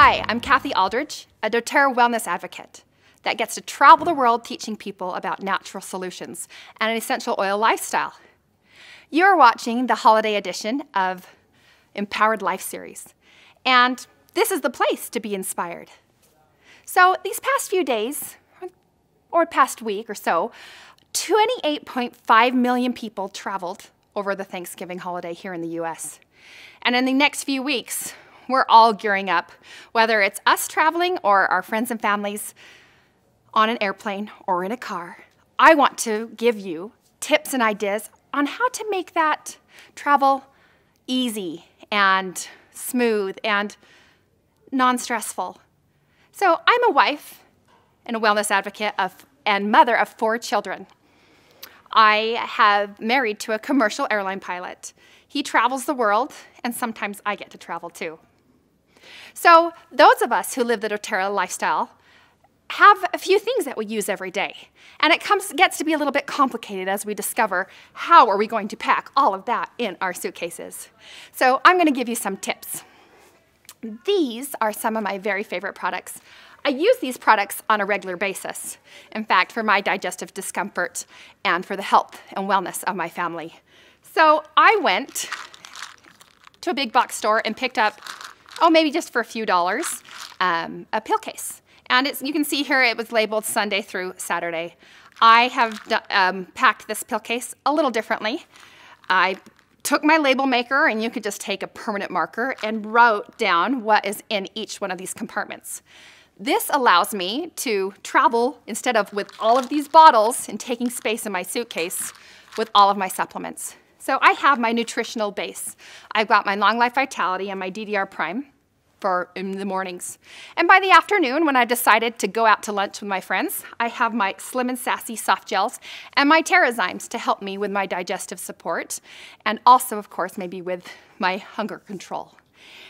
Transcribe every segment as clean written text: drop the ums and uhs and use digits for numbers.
Hi, I'm Kathy Alldredge, a doTERRA wellness advocate that gets to travel the world teaching people about natural solutions and an essential oil lifestyle. You're watching the holiday edition of Empowered Life series, and this is the place to be inspired. So these past few days, or past week or so, 28.5 million people traveled over the Thanksgiving holiday here in the US. And in the next few weeks, we're all gearing up, whether it's us traveling or our friends and families on an airplane or in a car. I want to give you tips and ideas on how to make that travel easy and smooth and non-stressful. So I'm a wife and a wellness advocate and mother of 4 children. I have married to a commercial airline pilot. He travels the world, and sometimes I get to travel too. So those of us who live the doTERRA lifestyle have a few things that we use every day. And it gets to be a little bit complicated as we discover how are we going to pack all of that in our suitcases. So I'm going to give you some tips. These are some of my very favorite products. I use these products on a regular basis, in fact, for my digestive discomfort and for the health and wellness of my family. So I went to a big box store and picked up, maybe just for a few dollars, a pill case. And you can see here it was labeled Sunday through Saturday. I have packed this pill case a little differently. I took my label maker, and you could just take a permanent marker and wrote down what is in each one of these compartments. This allows me to travel, instead of with all of these bottles and taking space in my suitcase, with all of my supplements. So I have my nutritional base. I've got my Long Life Vitality and my DDR Prime for in the mornings. And by the afternoon, when I decided to go out to lunch with my friends, I have my Slim and Sassy soft gels and my Terrazymes to help me with my digestive support, and also, of course, maybe with my hunger control.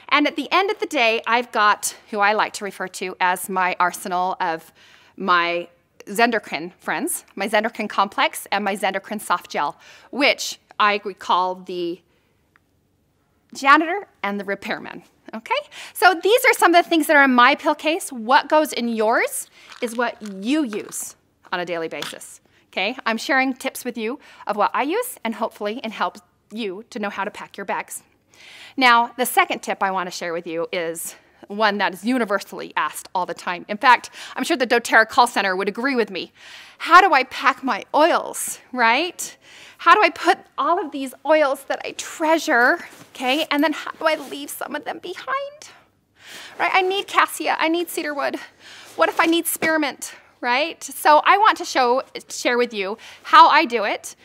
And at the end of the day, I've got who I like to refer to as my arsenal of my Zendocrine friends, my Zendocrine Complex and my Zendocrine Soft Gel, which I call the janitor and the repairman. Okay? So these are some of the things that are in my pill case. What goes in yours is what you use on a daily basis. Okay? I'm sharing tips with you of what I use, and hopefully it helps you to know how to pack your bags. Now, the second tip I want to share with you is one that is universally asked all the time. In fact, I'm sure the doTERRA call center would agree with me. How do I pack my oils, right? How do I put all of these oils that I treasure, okay, and then how do I leave some of them behind? Right? I need cassia, I need cedarwood. What if I need spearmint? Right? So I want to share with you how I do it,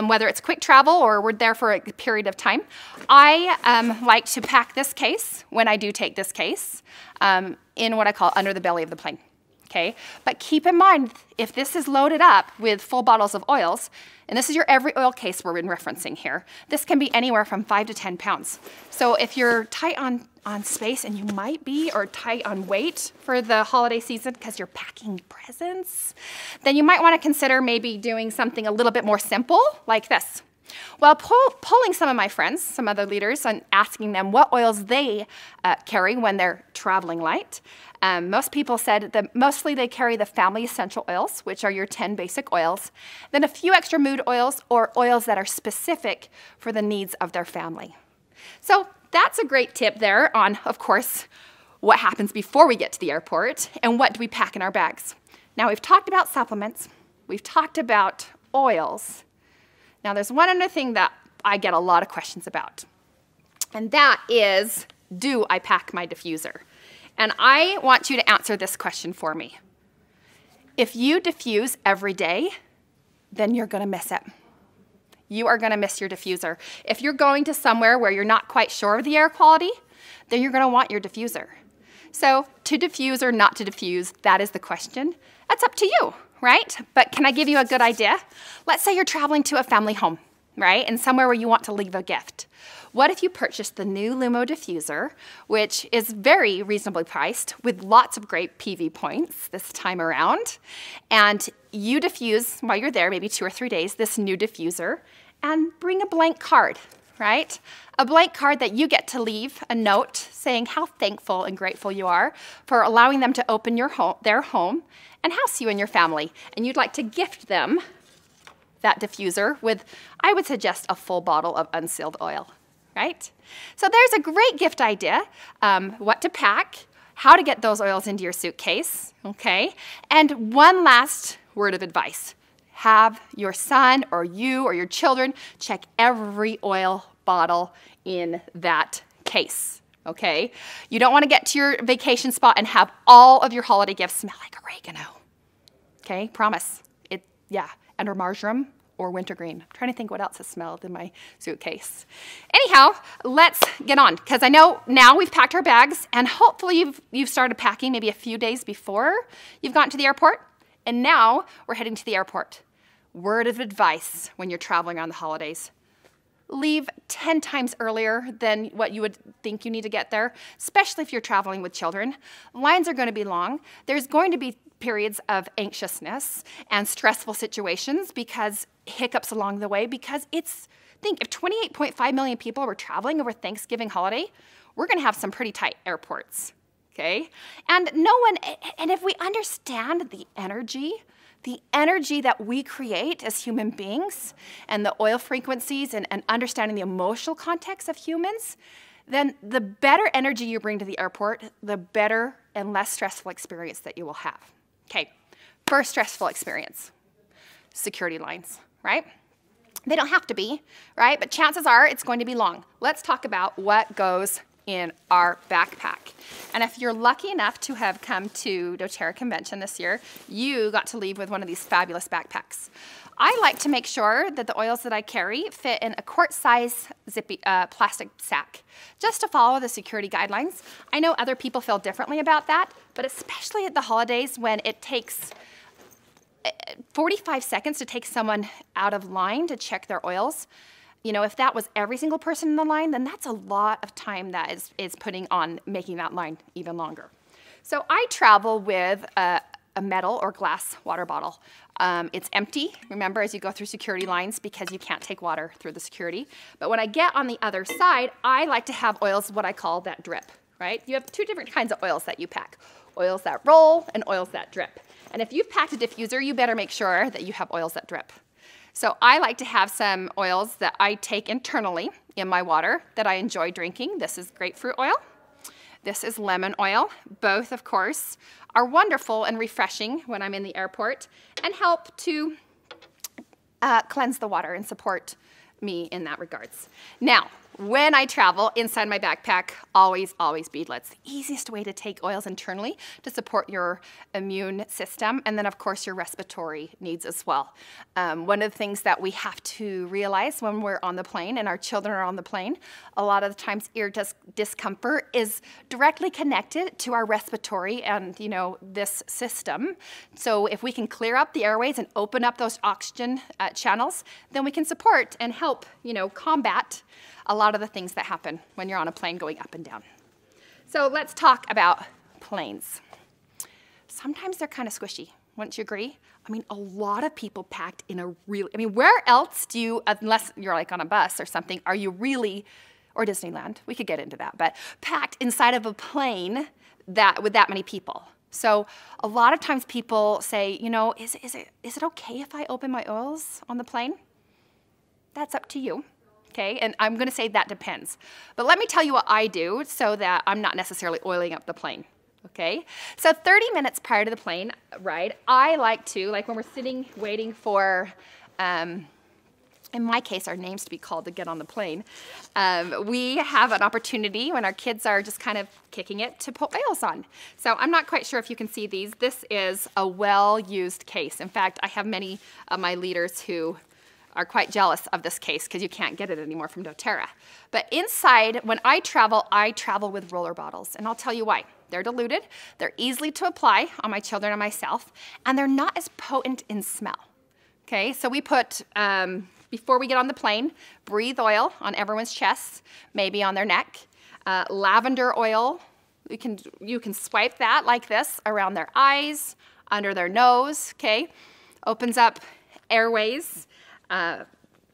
whether it's quick travel or we're there for a period of time. I like to pack this case, when I do take this case, in what I call under the belly of the plane. Okay? But keep in mind, if this is loaded up with full bottles of oils, and this is your every oil case we're referencing here, this can be anywhere from 5 to 10 pounds. So if you're tight on space, and you might be, or tight on weight for the holiday season because you're packing presents, then you might want to consider maybe doing something a little bit more simple like this. Well, polling some of my friends, some other leaders, and asking them what oils they carry when they're traveling light, most people said that mostly they carry the family essential oils, which are your 10 basic oils, then a few extra mood oils or oils that are specific for the needs of their family. So that's a great tip there on, of course, what happens before we get to the airport and what do we pack in our bags. Now, we've talked about supplements. We've talked about oils. Now, there's one other thing that I get a lot of questions about, and that is, do I pack my diffuser? And I want you to answer this question for me. If you diffuse every day, then you're going to miss it. You are going to miss your diffuser. If you're going to somewhere where you're not quite sure of the air quality, then you're going to want your diffuser. So to diffuse or not to diffuse, that is the question. That's up to you, right? But can I give you a good idea? Let's say you're traveling to a family home, right? And somewhere where you want to leave a gift. What if you purchased the new Lumo diffuser, which is very reasonably priced with lots of great PV points this time around, and you diffuse while you're there, maybe 2 or 3 days, this new diffuser, and bring a blank card, right? a blank card that you get to leave a note saying how thankful and grateful you are for allowing them to open their home and house you and your family. And you'd like to gift them that diffuser with, I would suggest, a full bottle of unsealed oil, right? So there's a great gift idea, what to pack, how to get those oils into your suitcase, okay? And one last word of advice. Have your son or you or your children check every oil bottle in that case, okay? You don't want to get to your vacation spot and have all of your holiday gifts smell like oregano, okay? Promise. And or marjoram or wintergreen. I'm trying to think what else has smelled in my suitcase. Anyhow, let's get on, because I know now we've packed our bags, and hopefully you've started packing maybe a few days before you've gotten to the airport, and now we're heading to the airport. Word of advice when you're traveling around the holidays. Leave 10 times earlier than what you would think you need to get there, especially if you're traveling with children. Lines are going to be long. There's going to be periods of anxiousness and stressful situations because hiccups along the way, because think if 28.5 million people were traveling over Thanksgiving holiday, we're going to have some pretty tight airports, okay? And if we understand the energy that we create as human beings and the oil frequencies and understanding the emotional context of humans, then the better energy you bring to the airport, the better and less stressful experience that you will have. Okay, first stressful experience, security lines, right? They don't have to be, right? But chances are it's going to be long. Let's talk about what goes in our backpack. And if you're lucky enough to have come to doTERRA convention this year, you got to leave with one of these fabulous backpacks. I like to make sure that the oils that I carry fit in a quart-size zippy plastic sack, just to follow the security guidelines. I know other people feel differently about that, but especially at the holidays when it takes 45 seconds to take someone out of line to check their oils. You know, if that was every single person in the line, then that's a lot of time that is putting on making that line even longer. So I travel with a metal or glass water bottle. It's empty, remember, as you go through security lines, because you can't take water through the security. But when I get on the other side, I like to have oils, what I call that drip, right? You have two different kinds of oils that you pack. Oils that roll and oils that drip. And if you've packed a diffuser, you better make sure that you have oils that drip. So I like to have some oils that I take internally in my water that I enjoy drinking. This is grapefruit oil. This is lemon oil. Both, of course, are wonderful and refreshing when I'm in the airport and help to cleanse the water and support me in that regards. Now, when I travel inside my backpack, always beadlets. The easiest way to take oils internally to support your immune system, and then of course your respiratory needs as well. One of the things that we have to realize when we're on the plane and our children are on the plane, a lot of the times ear discomfort is directly connected to our respiratory and this system. So if we can clear up the airways and open up those oxygen channels, then we can support and help combat a lot of the things that happen when you're on a plane going up and down. So let's talk about planes. Sometimes they're kind of squishy, wouldn't you agree? I mean, a lot of people packed in a where else do you, unless you're like on a bus or something, are you really, or Disneyland, we could get into that, but packed inside of a plane with that many people? So a lot of times people say, is it okay if I open my oils on the plane? That's up to you. Okay, and I'm going to say that depends. But let me tell you what I do so that I'm not necessarily oiling up the plane. Okay, so 30 minutes prior to the plane ride, I like when we're sitting waiting for, in my case, our names to be called to get on the plane, we have an opportunity when our kids are just kind of kicking it to put oils on. So I'm not quite sure if you can see these. This is a well-used case. In fact, I have many of my leaders who are quite jealous of this case because you can't get it anymore from doTERRA. But inside, when I travel with roller bottles, and I'll tell you why. They're diluted, they're easily to apply on my children and myself, and they're not as potent in smell. Okay, so we put, before we get on the plane, breathe oil on everyone's chests, maybe on their neck, lavender oil, you can swipe that like this around their eyes, under their nose, okay? Opens up airways. I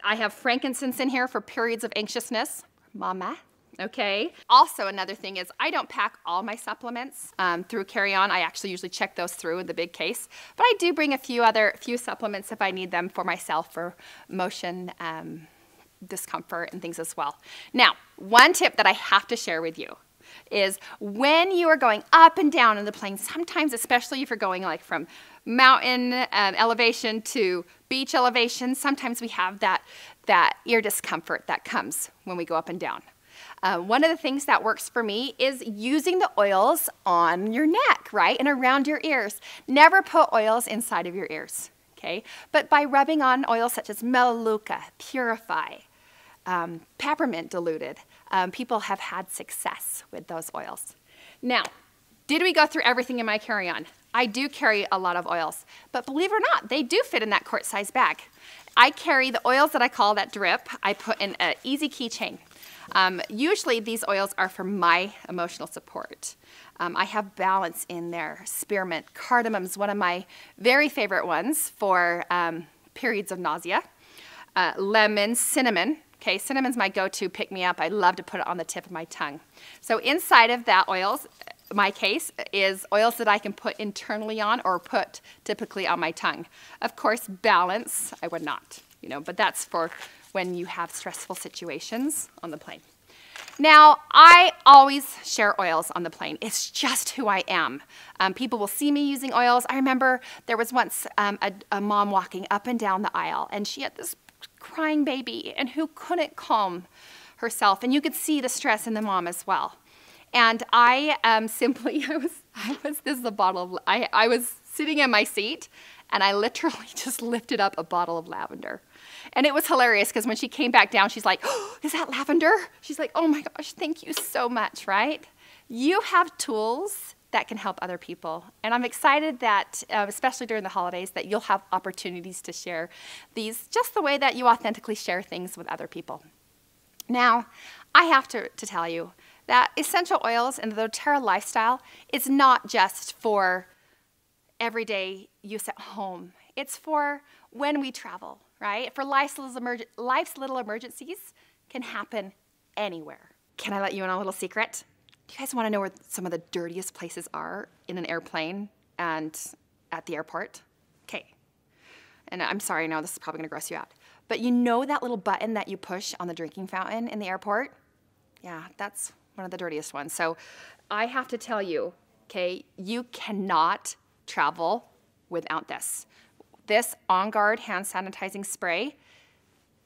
have frankincense in here for periods of anxiousness, mama. Okay. Also, another thing is I don't pack all my supplements through carry-on. I actually usually check those through in the big case, but I do bring a few supplements if I need them for myself for motion discomfort and things as well. Now, one tip that I have to share with you is when you are going up and down in the plane, sometimes, especially if you're going like from mountain elevation to beach elevation, sometimes we have that ear discomfort that comes when we go up and down. One of the things that works for me is using the oils on your neck, right, and around your ears. Never put oils inside of your ears, okay? But by rubbing on oils such as Melaleuca, Purify, peppermint diluted, people have had success with those oils. Now, did we go through everything in my carry-on? I do carry a lot of oils, but believe it or not, they do fit in that quart-size bag. I carry the oils that I call that drip. I put in an easy keychain. Usually these oils are for my emotional support. I have balance in there. Spearmint, cardamom's one of my very favorite ones for periods of nausea. Lemon, cinnamon. Okay, cinnamon's my go-to pick-me-up. I love to put it on the tip of my tongue. So inside of that oils, my case, is oils that I can put internally on or put typically on my tongue. Of course, balance, I would not, but that's for when you have stressful situations on the plane. Now, I always share oils on the plane. It's just who I am. People will see me using oils. I remember there was once a mom walking up and down the aisle, and she had this crying baby and who couldn't calm herself. And you could see the stress in the mom as well. And I was sitting in my seat and I literally just lifted up a bottle of lavender. And it was hilarious because when she came back down, she's like, oh, is that lavender? She's like, oh my gosh, thank you so much, right? You have tools that can help other people. And I'm excited that, especially during the holidays, that you'll have opportunities to share these just the way that you authentically share things with other people. Now, I have to tell you that essential oils and the doTERRA lifestyle is not just for everyday use at home. It's for when we travel, right? For life's little emergencies can happen anywhere. Can I let you in on a little secret? Do you guys want to know where some of the dirtiest places are in an airplane and at the airport? Okay. And I'm sorry, I know this is probably going to gross you out. But you know that little button that you push on the drinking fountain in the airport? Yeah, that's one of the dirtiest ones. So I have to tell you, okay, you cannot travel without this. This On Guard hand sanitizing spray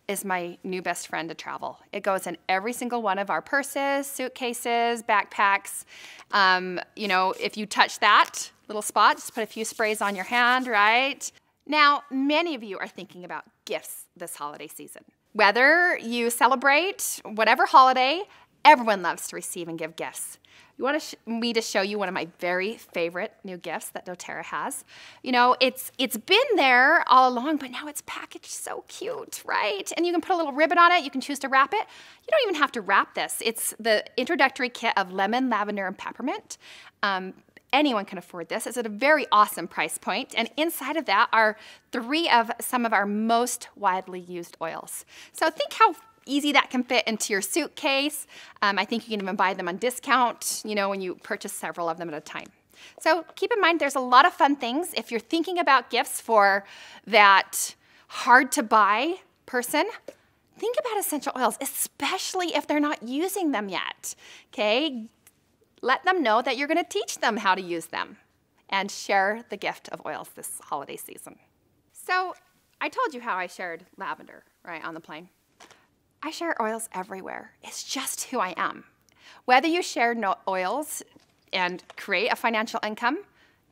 is my new best friend to travel. It goes in every single one of our purses, suitcases, backpacks. If you touch that little spot, just put a few sprays on your hand, right? Now, many of you are thinking about gifts this holiday season. Whether you celebrate whatever holiday, everyone loves to receive and give gifts. You want me to show you one of my very favorite new gifts that doTERRA has. It's been there all along, but now it's packaged so cute, right? And you can put a little ribbon on it. You can choose to wrap it. You don't even have to wrap this. It's the introductory kit of lemon, lavender, and peppermint. Anyone can afford this. It's at a very awesome price point. And inside of that are 3 of some of our most widely used oils. So think how easy that can fit into your suitcase. I think you can even buy them on discount, when you purchase several of them at a time. So keep in mind, there's a lot of fun things. If you're thinking about gifts for that hard to buy person, think about essential oils, especially if they're not using them yet, okay? Let them know that you're gonna teach them how to use them and share the gift of oils this holiday season. So I told you how I shared lavender, right, on the plane. I share oils everywhere. It's just who I am. Whether you share oils and create a financial income,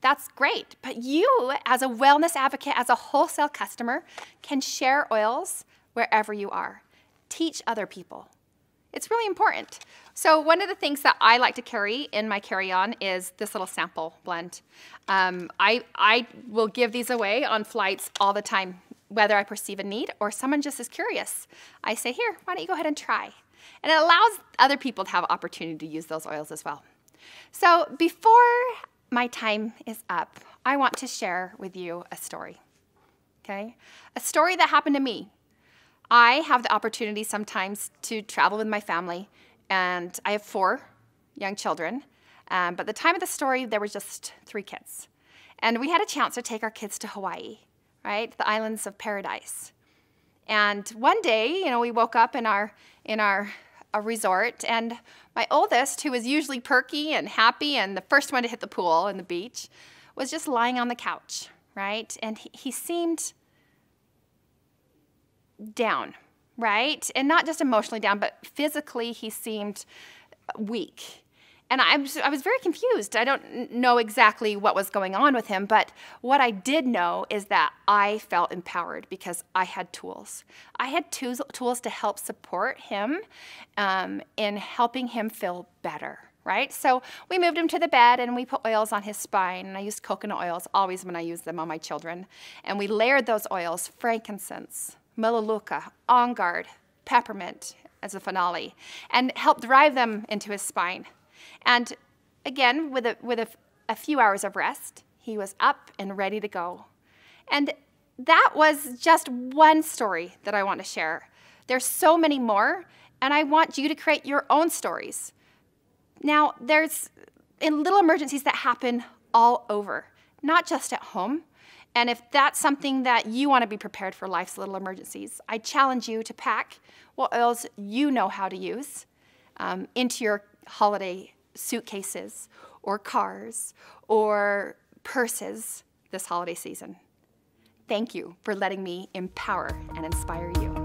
that's great. But you, as a wellness advocate, as a wholesale customer, can share oils wherever you are. Teach other people. It's really important. So one of the things that I like to carry in my carry-on is this little sample blend. I will give these away on flights all the time, whether I perceive a need or someone just is curious. I say, here, why don't you go ahead and try? And it allows other people to have opportunity to use those oils as well. So before my time is up, I want to share with you a story, okay? A story that happened to me. I have the opportunity sometimes to travel with my family, and I have 4 young children. But at the time of the story, there were just 3 kids. And we had a chance to take our kids to Hawaii, right? The islands of paradise. And one day, we woke up in our resort, and my oldest, who was usually perky and happy and the first one to hit the pool and the beach, was just lying on the couch, right? And he seemed down, right? And not just emotionally down, but physically he seemed weak. And I was very confused. I don't know exactly what was going on with him, but what I did know is that I felt empowered because I had tools. I had tools to help support him in helping him feel better, right? So we moved him to the bed and we put oils on his spine, and I used coconut oils always when I use them on my children. And we layered those oils, frankincense, melaleuca, on guard, peppermint as a finale, and helped drive them into his spine. And again, with a few hours of rest, he was up and ready to go. And that was just one story that I want to share. There's so many more, and I want you to create your own stories. Now, there's little emergencies that happen all over, not just at home. And if that's something that you want to be prepared for, life's little emergencies, I challenge you to pack what oils you know how to use into your holiday suitcases or cars or purses this holiday season. Thank you for letting me empower and inspire you.